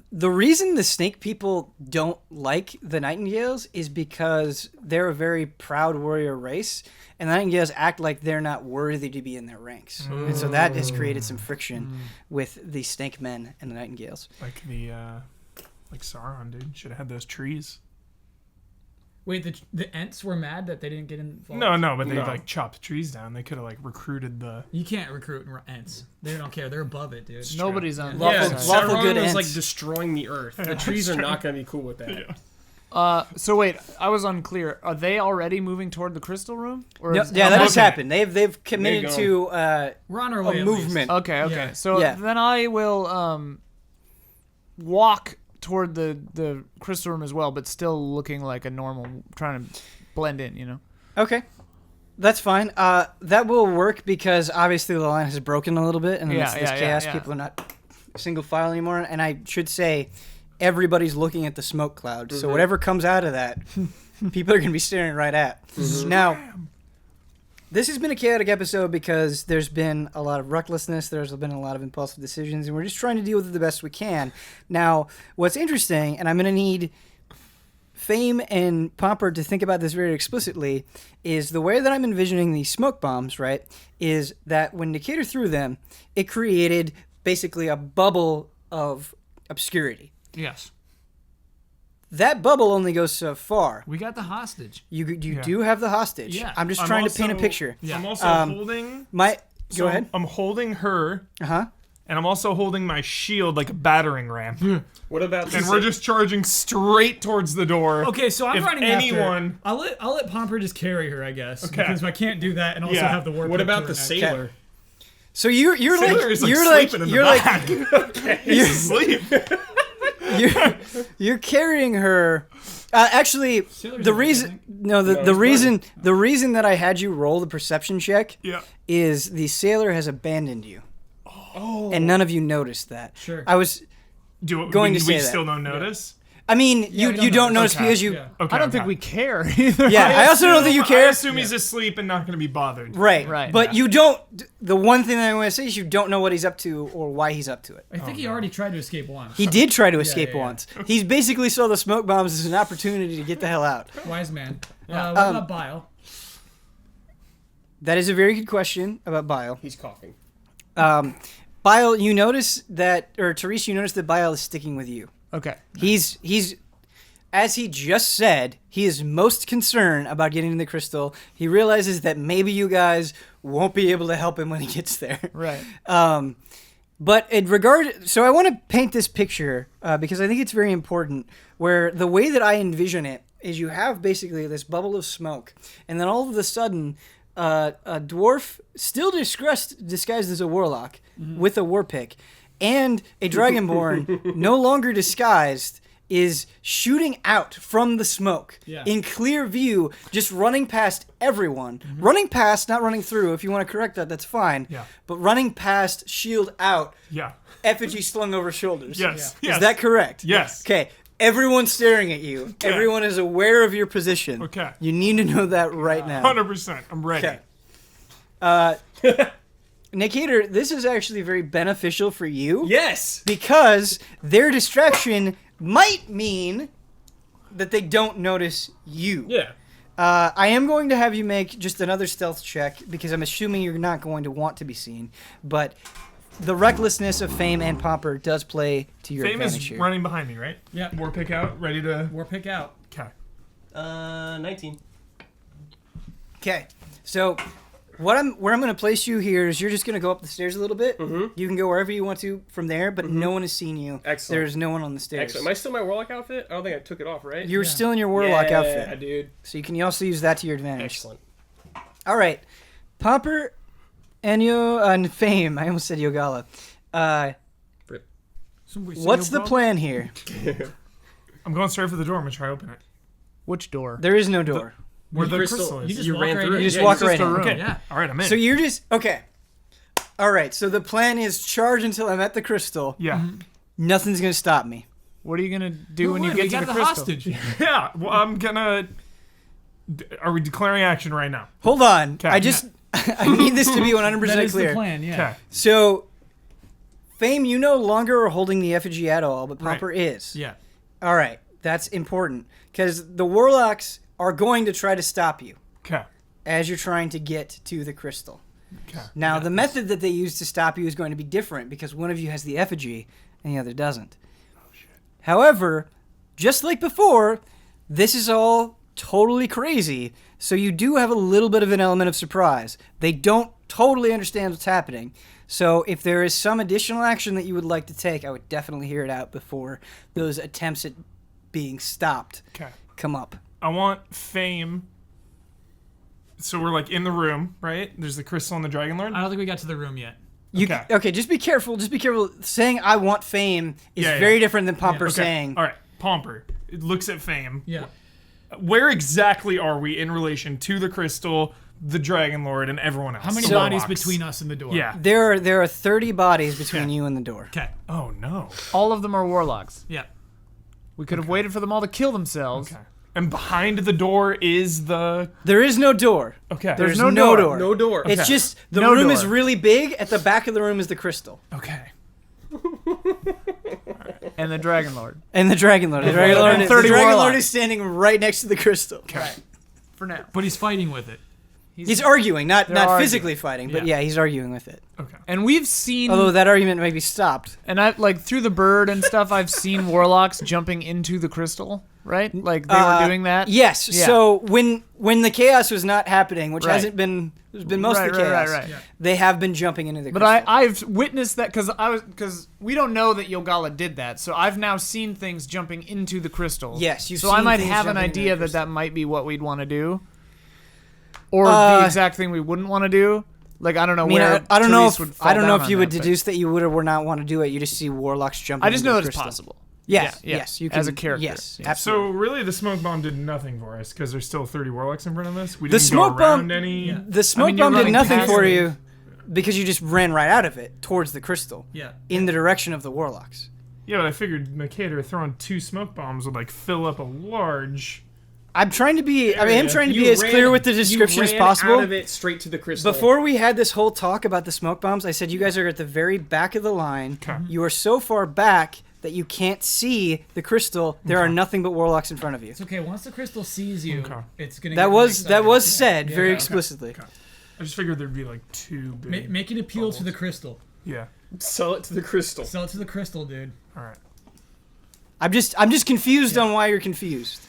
The reason the snake people don't like the Nightingales is because they're a very proud warrior race, and the Nightingales act like they're not worthy to be in their ranks. And so that has created some friction with the snake men and the Nightingales. like like Sauron, dude. Should have had those trees. Wait, the Ents were mad that they didn't get involved? No, but they No. like chopped trees down. They could have like recruited the. You can't recruit Ents. They don't care. They're above it, dude. Nobody's on Lawful- the lawful Sauron good was like ents. destroying the earth. The trees are not gonna be cool with that. So wait, I was unclear. Are they already moving toward the crystal room? Or No, is- yeah, that has Okay. happened. They've committed go. to We're on our a way. at least. movement. Okay, okay. Yeah. So Yeah. then I will walk toward the crystal room as well, but still looking like a normal, trying to blend in, you know? Okay. That's fine. That will work because obviously the line has broken a little bit, and in Yeah, this yeah, chaos, yeah. people are not single file anymore. And I should say, everybody's looking at the smoke cloud. So whatever comes out of that, people are going to be staring right at. Now, this has been a chaotic episode because there's been a lot of recklessness, there's been a lot of impulsive decisions, and we're just trying to deal with it the best we can. Now, what's interesting, and I'm going to need Fame and Pomper to think about this very explicitly, is the way that I'm envisioning these smoke bombs, right, is that when Nicator threw them, it created basically a bubble of obscurity. Yes. That bubble only goes so far. We got the hostage. You Yeah. do have the hostage. Yeah. I'm just trying to paint a picture. Yeah. I'm also Um, holding. Go so ahead. I'm holding her, Uh-huh. And I'm also holding my shield like a battering ram. What about And we're just charging straight towards the door. Okay, so I'm If running anyone- after. I'll let Pomper just carry her, I guess. Okay. Because I can't do that and also Yeah. have the war. What pick to about her the next. sailor? So you're Sailor is, like like, you're like sleeping in the you're like back. He's asleep. you're carrying her. Actually, Sailor's the in, I reason think. no the, No, the he's reason that I had you roll the perception check Yeah. is the sailor has abandoned you, Oh. and none of you noticed that. Sure. I was. we Going to say that. still don't notice? I mean, Yeah, you don't notice Okay. because you. Yeah. Okay. I don't think okay. we care either. Yeah, I also don't think you care. I assume he's asleep and not going to be bothered. Right. Right. But you don't. The one thing that I want to say is you don't know what he's up to or why he's up to it. I think he already tried to escape once. He did try to escape yeah. once. He's basically saw the smoke bombs as an opportunity to get the hell out. Wise man. Yeah. What about Bile? That is a very good question about Bile. He's coughing. Bile, you notice that, or Therese, you notice that Bile is sticking with you. Okay. He's as he just said, he is most concerned about getting to the crystal. He realizes that maybe you guys won't be able to help him when he gets there. Right. But in regard, so I want to paint this picture because I think it's very important. Where the way that I envision it is, you have basically this bubble of smoke, and then all of a sudden, a dwarf, still disguised as a warlock, with a war pick, and a dragonborn, no longer disguised, is shooting out from the smoke in clear view, just running past everyone. Running past, not running through. If you want to correct that, that's fine. Yeah. But running past, shield out, Yeah. effigy slung over shoulders. Yes. Is Yes. that correct? Yes. Okay. Everyone's staring at you. Okay. Everyone is aware of your position. Okay. You need to know that right now. 100%. I'm ready. Okay. Nicator, this is actually very beneficial for you. Yes. Because their distraction might mean that they don't notice you. Yeah. I am going to have you make just another stealth check because I'm assuming you're not going to want to be seen. But the recklessness of Fame and Pomper does play to your Fame advantage is here. running behind me, right? Yeah. War pick out, ready to. War pick out. Okay. 19. Okay, so where I'm going to place you here is you're just going to go up the stairs a little bit. Mm-hmm. You can go wherever you want to from there, but no one has seen you. Excellent. There's no one on the stairs. Excellent. Am I still in my warlock outfit? I don't think I took it off, right? You're still in your warlock yeah, outfit, dude. so you can also use that to your advantage. Excellent. All right, Pomper, Enyo, and Fame. I almost said Yogala. What's the plan here? I'm going straight for the door. I'm going to try to open it. Which door? There is no door. Where the Crystal- crystal is. You just You walk ran right through in. it. You just Yeah, walk it's right just a in. room. Okay. Yeah. All right, I'm in. So you're just okay. All right. So the plan is charge until I'm at the crystal. Yeah. Nothing's gonna stop me. What are you gonna do when you we get to got the the crystal? hostage. Yeah. Well, I'm going to. Are we declaring action right now? Hold on. Okay. I just I need this to be 100% That is clear. the plan, yeah. Okay. So, Fame, you no longer are holding the effigy at all, but Pomper is. Yeah. All right. That's important because the warlocks are going to try to stop you Okay. as you're trying to get to the crystal. Okay. Now, the method that they use to stop you is going to be different because one of you has the effigy and the other doesn't. However, just like before, this is all totally crazy, so you do have a little bit of an element of surprise. They don't totally understand what's happening. So if there is some additional action that you would like to take, I would definitely hear it out before those attempts at being stopped Okay. come up. I want Fame. So we're like in the room, right? There's the crystal and the Dragonlord. I don't think we got to the room yet. Okay, just be careful. Just be careful. Saying "I want Fame" is Yeah, very yeah. different than Pomper Yeah. Okay. saying. All right. Pomper. It looks at Fame. Yeah. Where exactly are we in relation to the crystal, the Dragonlord, and everyone else? How many The bodies warlocks? between us and the door? Yeah. There are 30 bodies between Yeah. you and the door. Okay. Oh no. All of them are warlocks. Yeah. We could have waited for them all to kill themselves. Okay. And behind the door is the. There is no door. Okay. There's no no door. door. No door. It's Okay. just the No room door. is really big. At the back of the room is the crystal Okay. And the Dragonlord. and the Dragonlord. The And Dragonlord, 30 the Dragonlord warlocks. is standing right next to the crystal. Okay. For now. But he's fighting with it. He's arguing, not arguing. physically fighting, but yeah, he's arguing with it. Okay. And we've seen, Although that argument may be stopped. and I like through the bird and stuff. I've seen warlocks jumping into the crystal. right? Like they were doing that. Yes. Yeah. So when the chaos was not happening, which Right. hasn't been, there's been most of the Right, chaos. right. Yeah. They have been jumping into the. But crystal. I've witnessed that because we don't know that Yogala did that. So I've now seen things jumping into the crystal. Yes, you've So I seen might things have an jumping into the idea that crystal. that might be what we'd want to do, or the exact thing we wouldn't want to do. Like I don't know I mean, where. I don't know Therese if would fall I don't know down if on you would that, but deduce that you would or would not want to do it. You just see warlocks jumping. I just into know the that it's crystal. possible. Yes, Yeah, yeah. yes, you can. As a character. Yes, Yeah. absolutely. So really, the smoke bomb did nothing for us because there's still 30 warlocks in front of us. We The didn't smoke go around bomb- any. The smoke mean, you're bomb did running nothing past for it. you because you just ran right out of it towards the crystal Yeah. in the direction of the warlocks. Yeah, but I figured Makeda throwing 2 smoke bombs would like fill up a large. I'm trying to be. I mean, I'm trying to be You as ran- clear with the description you as ran possible. Out of it straight to the crystal. Before we had this whole talk about the smoke bombs, I said you guys are at the very back of the line. Okay. You are so far back that you can't see the crystal. There are nothing but warlocks in front of you. It's okay. Once the crystal sees you, Okay. it's gonna. That get was really that was excited. said Yeah, very yeah. explicitly. I just figured there'd be like 2 big. Make an appeal to the crystal. Yeah. Sell it to the crystal. Sell it to the crystal, dude. All right. I'm just confused on why you're confused.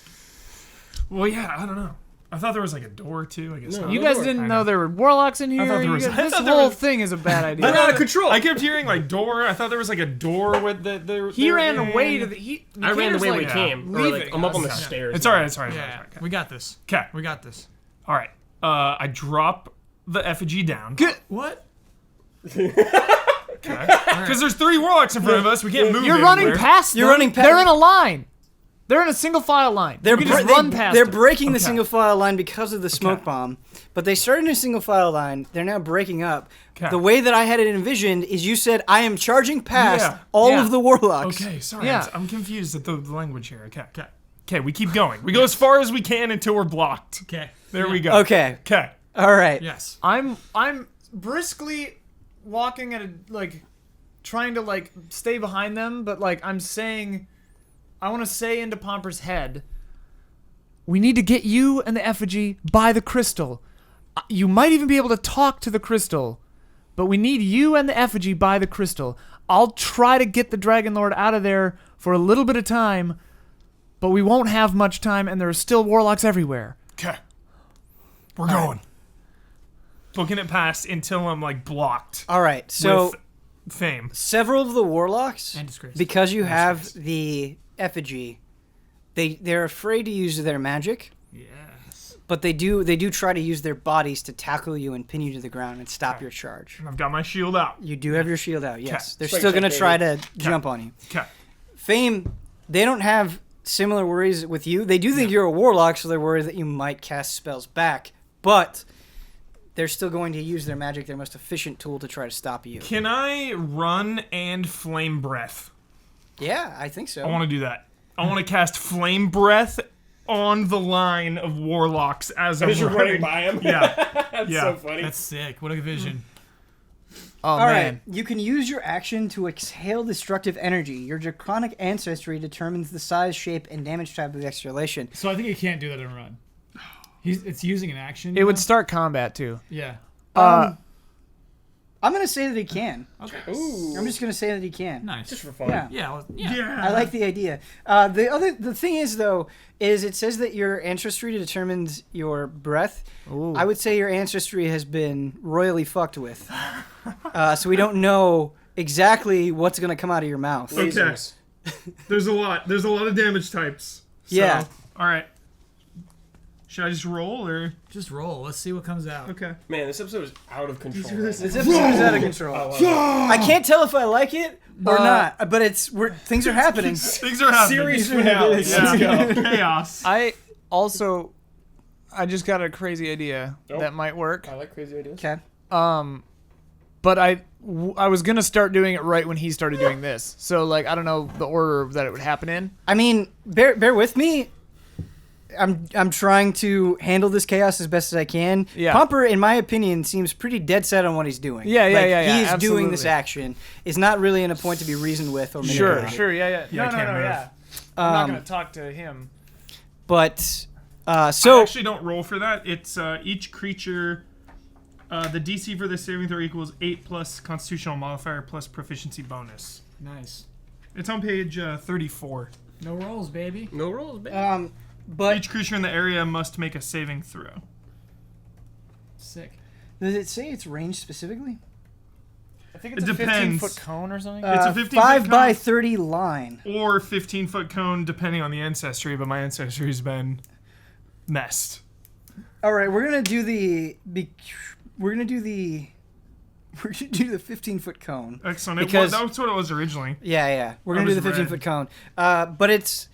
Well, yeah, I don't know. I thought there was like a door too. I guess No, not. You guys door. didn't I know know. there were warlocks in here. thought there was- You guys- I this thought there whole was- thing is a bad idea. I'm out of control. I kept hearing like door. I thought there was like a door with the. He ran away to the. I ran the Nicator's way we like, came. Or, like, leaving I'm up on the us. stairs. It's all right. It's all right. Yeah, we got this. Okay. We got this. All right. I drop the effigy down. What? Because there's 3 warlocks in front of us. We can't move. You're running anywhere. past them. You're running past- They're in a line. They're in a single file line. They're you can just bre- run they, past They're them. breaking the Okay. single file line because of the smoke Okay. bomb, but they started in a single file line. They're now breaking up. Okay. The way that I had it envisioned is you said I am charging past Yeah. all Yeah. of the warlocks. Okay. Sorry. Yeah. I'm confused at the language here. Okay. Okay. Okay. We keep going. We go as far as we can until we're blocked. Okay. There we go. Okay. Okay. All right. Yes. I'm briskly walking at a like trying to like stay behind them, but like I'm saying I want to say into Pomper's head, we need to get you and the effigy by the crystal. You might even be able to talk to the crystal, but we need you and the effigy by the crystal. I'll try to get the Dragonlord out of there for a little bit of time, but we won't have much time and there are still warlocks everywhere. Okay. We're going. Booking it past until I'm like blocked. All right. So with fame. several of the warlocks, And disgrace. because you have the effigy, they're afraid to use their magic. Yes. But they do try to use their bodies to tackle you and pin you to the ground and stop your charge. I've got my shield out. You do have your shield out, yes. They're Strike still check, going to try baby. to jump on you. Okay. Fame, they don't have similar worries with you. They do think you're a warlock, so they're worried that you might cast spells back. But they're still going to use their magic, their most efficient tool, to try to stop you. Can I run and flame breath? Yeah, I think so. I want to do that. I want to cast flame breath on the line of warlocks as I'm As you're running by him. Yeah. That's Yeah. so funny. That's sick. What a vision. Oh All man. right, you can use your action to exhale destructive energy. Your draconic ancestry determines the size, shape, and damage type of the exhalation. So I think he can't do that in run. It's using an action. It would now? start combat too. Yeah. I'm going to say that he can. Okay. Ooh. I'm just going to say that he can. Nice. Just for fun. Yeah. Yeah. Yeah. I like the idea. The thing is though, is it says that your ancestry determines your breath. Ooh. I would say your ancestry has been royally fucked with, so we don't know exactly what's gonna come out of your mouth. Lasers. There's a lot. There's a lot of damage types. So, Yeah. All right. Should I just roll or? Just roll. Let's see what comes out. Okay. Man, this episode is out of control. This episode is out of control. I can't tell if I like it or not, but things are happening. Things are happening. Series finale. Let's go. Chaos. I just got a crazy idea that might work. I like crazy ideas. Okay. But I was gonna start doing it right when he started doing this. So like I don't know the order that it would happen in. I mean, bear with me. I'm trying to handle this chaos as best as I can. Yeah. Pomper, in my opinion, seems pretty dead set on what he's doing. Yeah, He is doing this absolutely. action. It's not really in a point to be reasoned with or Sure, manipulated. sure, yeah. Yeah, I No, can't move. yeah. I'm not Um, gonna talk to him. But I so actually don't roll for that. It's each creature. The DC for the saving throw equals 8 plus Constitutional modifier plus proficiency bonus. Nice. It's on page 34. No rolls, baby. No rolls, baby. But Each creature in the area must make a saving throw. Sick. does it say it's range specifically? I think it's It a depends. 15-foot cone or something. It's a 15-foot 5 by cone. 30 line. Or 15-foot cone, depending on the ancestry, but my ancestry's been messed. All right, we're gonna do the 15-foot cone. Excellent. Because- That's what it was originally. Yeah. We're gonna That do the was 15-foot cone. But it's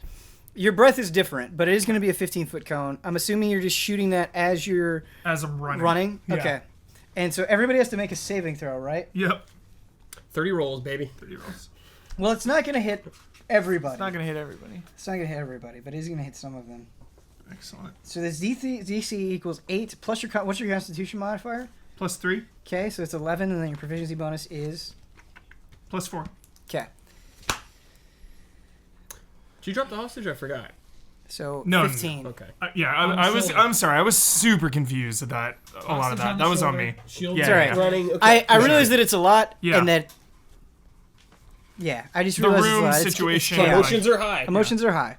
your breath is different, but it is gonna be a 15-foot cone. I'm assuming you're just shooting that as you're As I'm running. running. Yeah. Okay. And so everybody has to make a saving throw, right? Yep. 30 rolls, baby. 30 rolls. Well, it's not gonna hit everybody. It's not gonna hit everybody. But it is gonna hit some of them. Excellent. So this DC equals 8 plus your what's your Constitution modifier? +3, Okay, so it's 11, and then your proficiency bonus is +4. okay. Did you drop the hostage? I forgot. So No, 15. Okay. I'm sorry. I was super confused at that. A lot of that. That was on me. Shield. Yeah. It's all right. Running. Okay. I realize that it's a lot, Yeah. and that. Yeah, I just The realized room it's a lot. situation, It's chaos. Emotions are high. Emotions are high.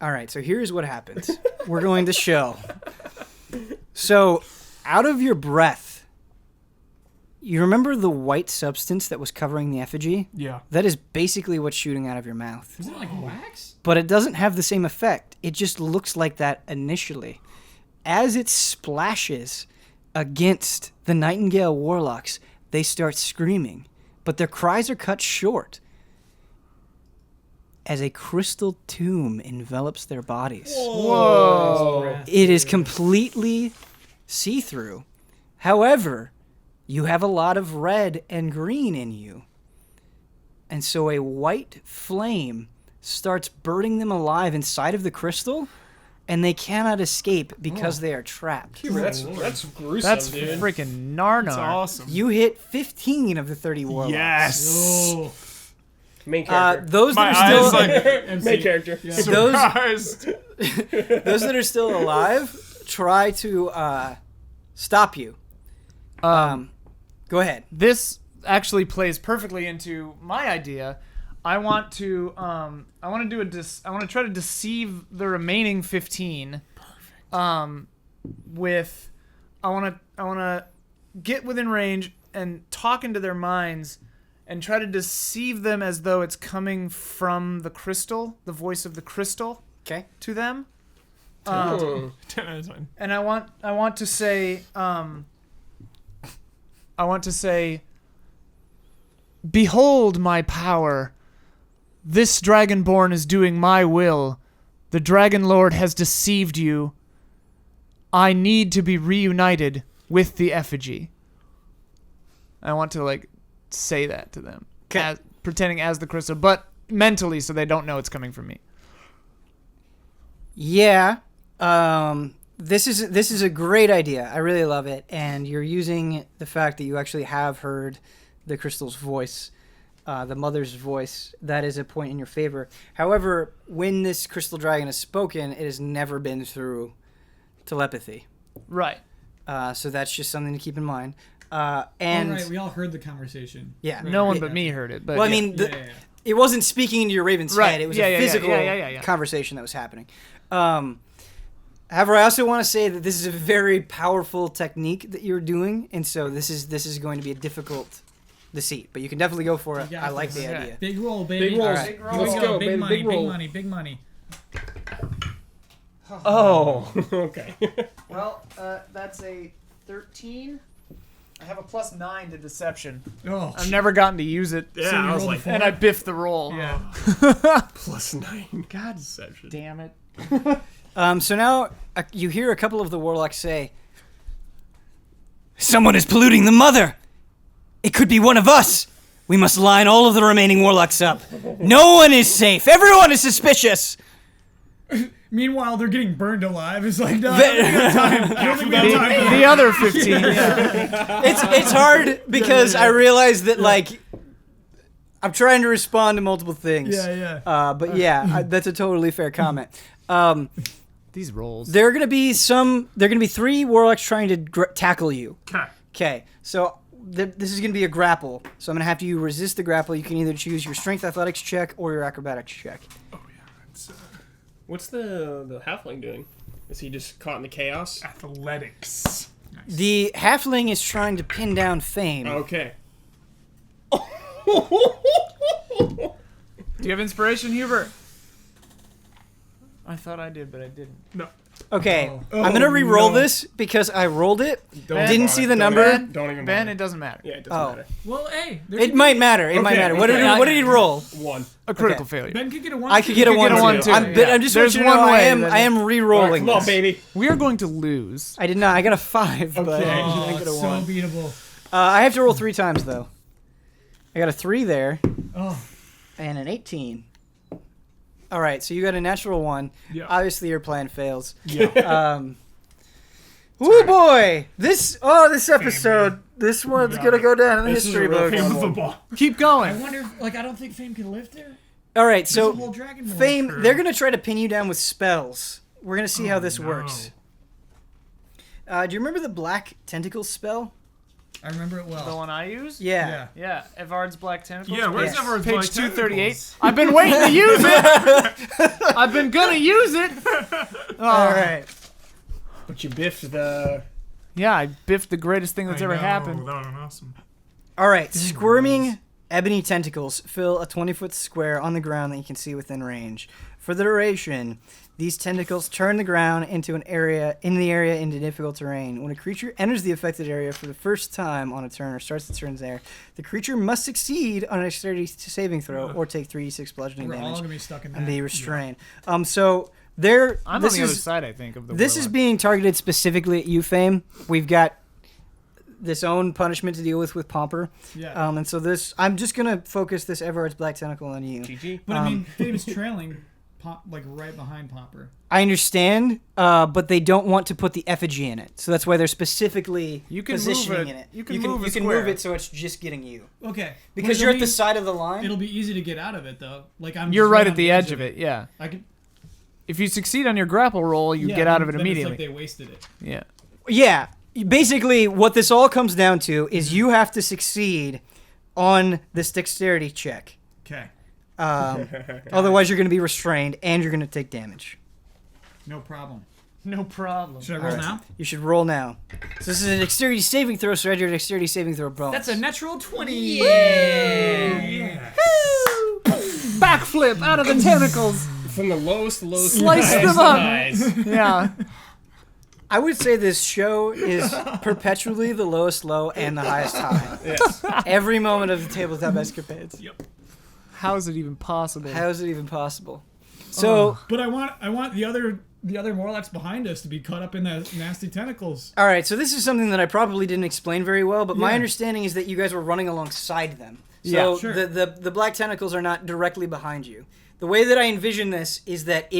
All right, so here's what happens. We're going to show. So, out of your breath, you remember the white substance that was covering the effigy? Yeah. That is basically what's shooting out of your mouth. Isn't it like wax? But it doesn't have the same effect. It just looks like that initially. As it splashes against the Nightingale Warlocks, they start screaming, but their cries are cut short as a crystal tomb envelops their bodies. Whoa. It is completely see-through. However, you have a lot of red and green in you. And so a white flame starts burning them alive inside of the crystal, and they cannot escape because they are trapped. That's gruesome, That's dude. freaking Narnar. That's awesome. You hit 15 of the 30 warlocks. Yes. Oh. Main character. Those My that are eyes still MC. Main character. those Surprised. those that are still alive try to stop you. Go ahead. This actually plays perfectly into my idea. I want to try to deceive the remaining 15. With I want to get within range and talk into their minds and try to deceive them as though it's coming from the crystal, the voice of the crystal Okay. to them. That's fine. And I want to say behold my power. This dragonborn is doing my will. The Dragonlord has deceived you. I need to be reunited with the effigy. I want to say that to them. 'Kay. Pretending as the crystal, but mentally so they don't know it's coming from me. Yeah. This is a great idea. I really love it, and you're using the fact that you actually have heard the crystal's voice, the mother's voice. That is a point in your favor. However, when this crystal dragon has spoken, it has never been through telepathy. Right. So that's just something to keep in mind. And All right, we all heard the conversation. yeah, No one Yeah. but me heard it. But Well, I yeah. mean, Yeah. it wasn't speaking into your raven's Right. head. It was Yeah, a yeah, physical yeah. conversation that was happening. However, I also want to say that this is a very powerful technique that you're doing, and so this is going to be a difficult deceit. But you can definitely go for it. You got I like this. the Yeah. idea. Big roll, baby. Big rolls. All right. Here Let's we go, big baby. money, Big big roll. money, big money. Oh. Okay. Well, that's a 13. I have a +9 to deception. Oh, I've never gotten to use it. Yeah, So you I was rolled like, a four? And I biffed the roll. yeah. +9. God Deception. damn it. So now you hear a couple of the warlocks say, "Someone is polluting the mother. It could be one of us. We must line all of the remaining warlocks up. No one is safe. Everyone is suspicious." Meanwhile, they're getting burned alive. It's like, no, I don't think we got time. I don't think we have time. The other 15. Yeah. It's hard because I realize that I'm trying to respond to multiple things. Yeah. But yeah, that's a totally fair comment. These rolls. There are gonna be 3 warlocks trying to tackle you. Okay. Okay, so this is going to be a grapple. So I'm going to have you resist the grapple. You can either choose your strength athletics check or your acrobatics check. What's the halfling doing? Is he just caught in the chaos? Athletics. The halfling is trying to pin down Fame. Okay. Do you have inspiration, Hubert? I thought I did, but I didn't. No. Okay, I'm going to re-roll no. this because I rolled it. Don't Didn't bother. see the Don't number. even- Don't even Ben, bother. it doesn't matter. Yeah, it doesn't Oh. matter. Well, hey. It might matter. It might Okay, matter. What okay. did he roll? 1. A critical Okay. failure. Ben could get a 1. I could get a could 1 get a too. 1 too, I'm yeah. just There's want you to know one way I am Alright, re-rolling come on, this. baby. We are going to lose. I did not. I got a 5, but Okay. I Oh, didn't get it's a so 1. beatable. I have to roll 3 times though. I got a 3 there Oh. and an 18. All right, so you got a natural 1. Yeah. Obviously, your plan fails. Yeah. Oh boy, this episode, this one's gonna go down in the This is history a real book. fun Game of one. football. Keep I going. wonder if, I don't think Fame can live there. All right, There's a so whole Dragonlord Fame, crew. they're gonna try to pin you down with spells. We're gonna see how this no. works. Do you remember the black tentacle spell? I remember it The well. one I use? Yeah. Yeah, Evard's Black Tentacles. Yeah, where's Yes. Everard's Page Black 238. Tentacles? I've been waiting to use it. I've been gonna use it. All right. But you biffed the... Yeah, I biffed the greatest thing that's I ever know, happened. That was awesome. All right. Squirming ebony tentacles fill a 20-foot square on the ground that you can see within range. For the duration, these tentacles turn the ground into into difficult terrain. When a creature enters the affected area for the first time on a turn or starts its turn there, the creature must succeed on a dexterity saving throw or take 3d6 bludgeoning We're all damage gonna be stuck in that. and be restrained. So there. I'm this on the other is side, I think, of the this is warlock. being targeted specifically at you, Fame. We've got this own punishment to deal with Pomper. Yeah. And so this, I'm just gonna focus this Everard's Black Tentacle on you. GG. But I mean, Fame's trailing, like right behind Popper. I understand, but they don't want to put the effigy in it, so that's why they're specifically You can move positioning it. in it. You can move a you can square. move it so it's just getting you Okay. because But you're it'll at the be- side of the line. It'll be easy to get out of it though. Like I'm. You're just right on at the edge of it. Yeah. I could. If you succeed on your grapple roll, you Yeah, get out of it then immediately. It's like they wasted it. Yeah. Yeah, basically, what this all comes down to is you have to succeed on this dexterity check. Okay. Otherwise, you're going to be restrained and you're going to take damage. No problem. No problem. Should I roll now? You should roll now. So this is a dexterity saving throw, so add your dexterity saving throw bonus. That's a natural 20. Yeah. Backflip out of the tentacles. From the lowest Slice highest them up. highs. Yeah. I would say this show is perpetually the lowest low and the highest high. Yes. Every moment of the Tabletop Escapades. How is it even possible? How is it even possible? So, But I want the other Morlocks behind us to be caught up in the nasty tentacles. all right, so this is something that I probably didn't explain very well, but my Yeah. understanding is that you guys were running alongside them. So Yeah, sure. the black tentacles are not directly behind you. The way that I envision this is that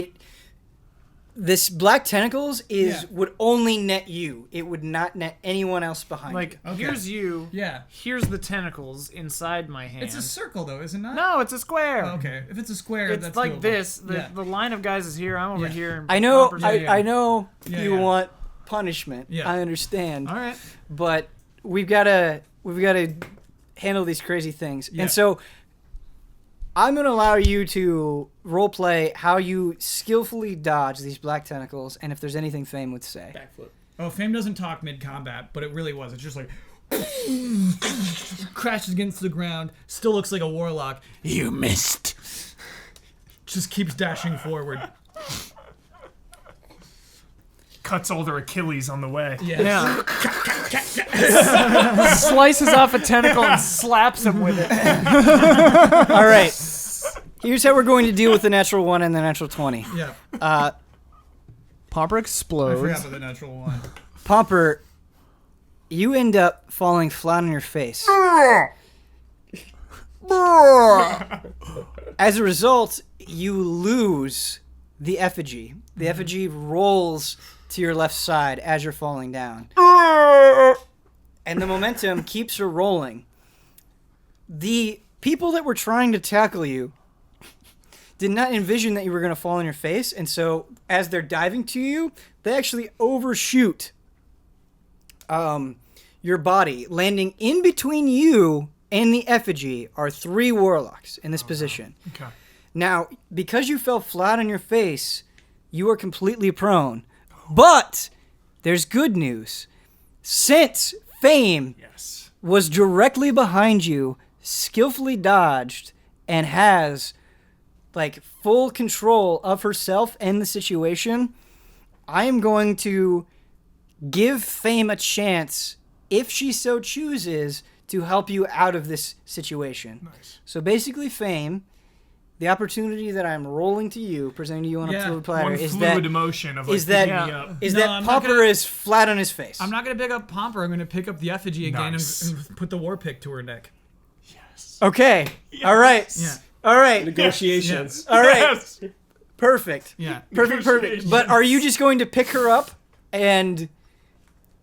this black tentacles Yeah. would only net you. It would not net anyone else behind Like, you. Okay. here's you. Yeah. Here's the tentacles inside my hand. It's a circle though, is it not? No, it's a square. Oh, okay. If it's a square, It's that's like doable. this. The, Yeah. the line of guys is here. I'm over Yeah. here. And I know Pomper's Yeah, here. yeah. I know Yeah, you yeah. want punishment. Yeah. I understand. All right. But we've got to handle these crazy things. Yeah. And so I'm going to allow you to role play how you skillfully dodge these black tentacles and if there's anything Fame would say. Backflip. Oh, Fame doesn't talk mid-combat, but it really was. It's just like crashes against the ground. Still looks like a warlock. You missed. Just keeps dashing forward. Cuts all their Achilles on the way. Yeah. Yeah. Slices off a tentacle and slaps him with it. All right. Here's how we're going to deal with the natural 1 and the natural 20. Yeah. Pomper I explodes. forgot about the natural one. Pomper, you end up falling flat on your face. As a result, you lose the effigy. The effigy rolls to your left side as you're falling down. And the momentum keeps her rolling. The people that were trying to tackle you did not envision that you were going to fall on your face, and so as they're diving to you, they actually overshoot your body. Landing in between you and the effigy are 3 warlocks in this position. Okay. Now, because you fell flat on your face, you are completely prone. But there's good news. Since Fame Yes. was directly behind you, skillfully dodged, and has like full control of herself and the situation, I am going to give Fame a chance, if she so chooses, to help you out of this situation. Nice. So basically, Fame, the opportunity that I'm rolling to you, presenting to you on a silver platter, One is fluid that emotion of like is that- picking me up. is No, that I'm not Pomper gonna- is flat on his face. I'm not gonna pick up Pomper. I'm gonna pick up the effigy again Nice. and put the war pick to her neck. Okay. All right. Yeah. All right. Negotiations. All right. Yes. Perfect. Yeah. Perfect. But are you just going to pick her up and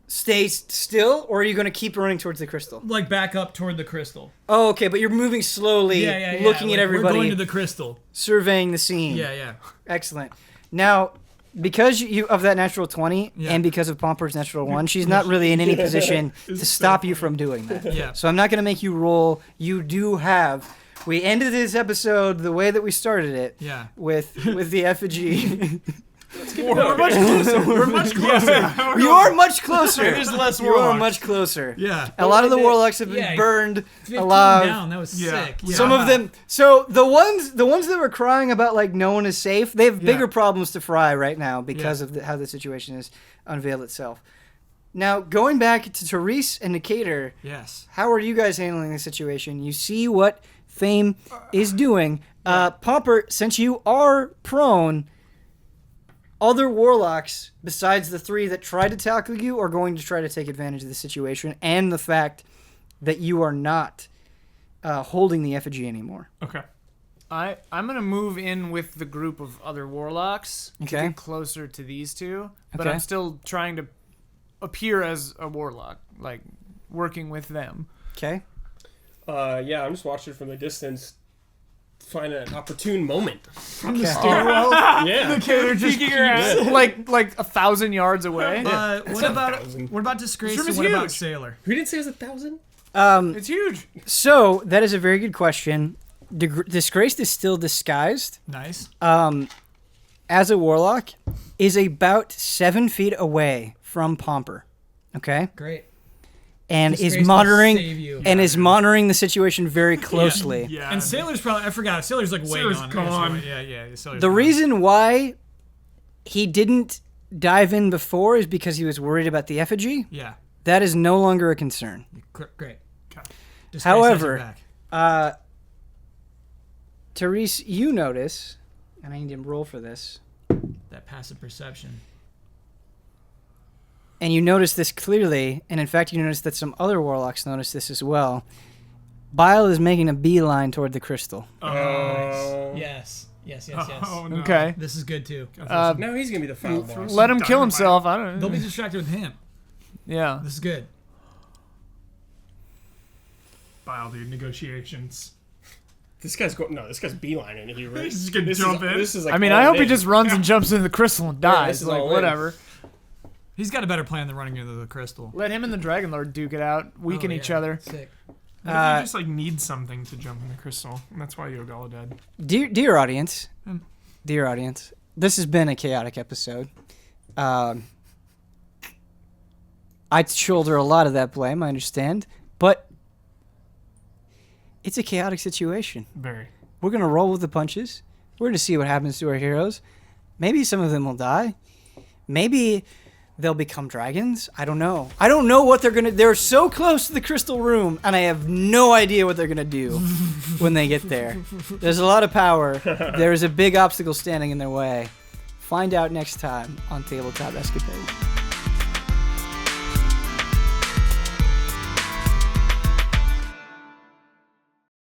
stay still, or are you going to keep running towards the crystal? Like back up toward the crystal. Oh, okay. But you're moving slowly, Yeah. looking Like, at everybody, We're going to the crystal. surveying the scene. Yeah. Excellent. Now, because you of that natural 20, Yeah. and because of Pomper's natural 1, she's not really in any position to stop you from doing that. Yeah. So I'm not going to make you roll. You do have. We ended this episode the way that we started it. Yeah. With the effigy. We're much closer. We're much closer. You are much closer. There's less You are warlocks. much closer. Yeah. A lot of the warlocks have been Yeah, burned 15 alive. down. That was Yeah. sick. Some of them. So the ones that were crying about like no one is safe, they have bigger Yeah. problems to fry right now because of how the situation has unveiled itself. Now going back to Therese and Nicator, Yes. how are you guys handling the situation? You see what Fame is doing. Pomper, since you are prone, other warlocks besides the 3 that tried to tackle you are going to try to take advantage of the situation and the fact that you are not holding the effigy anymore. Okay. I'm gonna move in with the group of other warlocks to Okay. get closer to these two, but Okay. I'm still trying to appear as a warlock, like working with them. Okay. Yeah, I'm just watching from the distance. Find an opportune moment. From the stairwell, Yeah. they're just like 1,000 yards away. What about 1,000. Disgrace? This room And is what about huge. Sailor? Who didn't say it was 1,000? It's huge. So that is a very good question. Disgraced is still disguised. Nice. As a warlock, is about 7 feet away from Pomper. Okay. Great. And Disgrace is will monitoring save you. is monitoring the situation very closely. Yeah. And Sailor's probably, I forgot, Sailor's like way Sailor's gone. gone. Yeah. Sailor's The gone. reason why he didn't dive in before is because he was worried about the effigy. Yeah. That is no longer a concern. Great. Okay. Disgrace However, has your back. Therese, you notice, and I need to roll for this, That passive perception. and you notice this clearly, and in fact you notice that some other warlocks notice this as well. Bile is making a beeline toward the crystal. Yes. Oh, no. Okay. This is good too. Now he's gonna be the final boss. Let him kill Dynamite. himself. I don't They'll know. be distracted with him. Yeah. This is good. Bile, dude. Negotiations. This guy's beelining here, right? He's just gonna This jump is, in. This is like I mean, all I hope in. he just runs and jumps into the crystal and dies. this is Like all in. whatever. He's got a better plan than running into the crystal. Let him and the Dragonlord duke it out, weaken Oh, each yeah. other. Sick. What if you just like need something to jump in the crystal, and that's why Yogala dead? Dear audience, this has been a chaotic episode. I shoulder a lot of that blame, I understand, but it's a chaotic situation. Very. We're going to roll with the punches. We're going to see what happens to our heroes. Maybe some of them will die. Maybe they'll become dragons. I don't know. I don't know what they're going to... They're so close to the crystal room, and I have no idea what they're going to do when they get there. There's a lot of power. There's a big obstacle standing in their way. Find out next time on Tabletop Escapades.